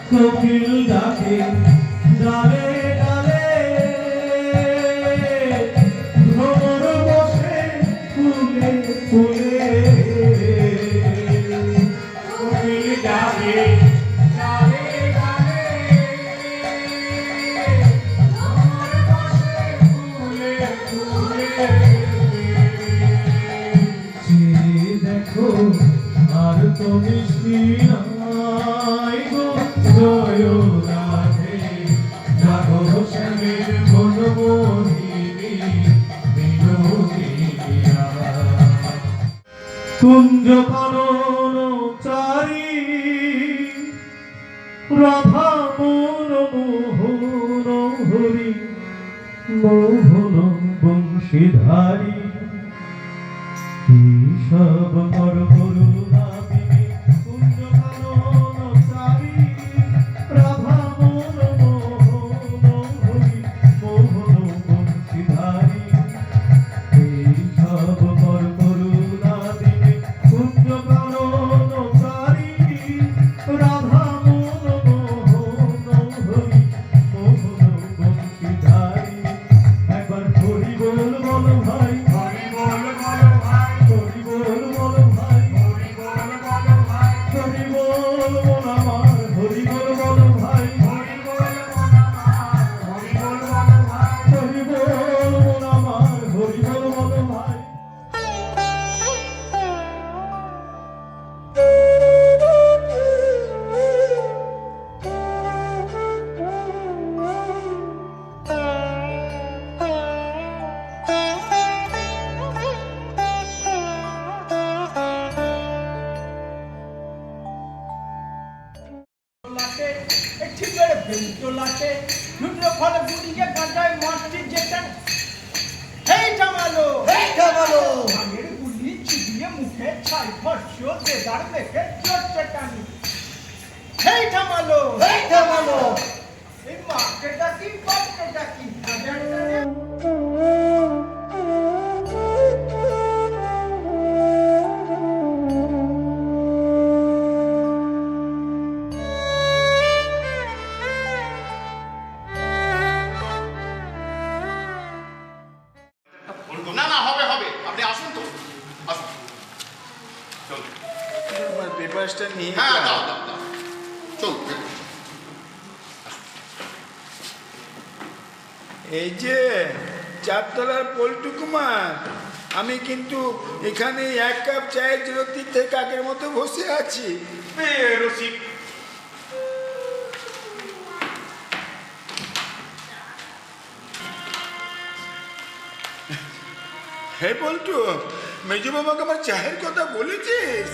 কোকিল ডাকে ডালে ডালে ভ্রমর বসে ফুলে ফুলে কোকিল ডাকে ডালে ডালে ভ্রমর বসে ফুলে ফুলে চেয়ে দেখো আর তো মিষ্টি নাই গো জয় রাধে জাগো শ্যামের মনমোহিনী বিনোদিনী কুঞ্জ কানন চারি রাধা মন মোহন হরি মোহন বংশীধারী সব কর করুণা বিনি কুঞ্জ কানন চারি রাধা মন মোহন হরি মোহন বংশীধারী সব কর করুণা বিনি কুঞ্জ কানন চারি রাধা মন মোহন হরি মোহন বংশীধারী একবার হরি বল বল ভাই হরি বল বল ভাই হরি বল বল ভাই হরি বল বল ভাই হরি বল বল আমার হরি বল বল ভাই হরি বল বল আমার হরি বল বল ভাই হরি বল বল আমার হরি বল বল ভাই একটি করে বেলতো লাটে লুটলো ফলে বুড়িকে কাঁটায় মারটি যেটা হেই জামালো ভাঙের গুলি চিবিয়ে মুখে ছাই ভস্য দেদার মেখে চটচে টানি হেই জামালো এই মাকে ডাকি বাপকে ডাকি না না হবে হবে আপনি আসুন তো আসুন চলুন আমার পেপারসটা নিয়ে হ্যাঁ দাও দাও দাও চল দেখুন এই যে চারতলার পল্টু কুমার, আমি কিন্তু এখানে এক কাপ চায়ের জন্য তীর্থে কাকের মতো বসে আছি। রসিক হে পল্টু, মেজু বাবাকে আমার চায়ের কথা বলেছিস?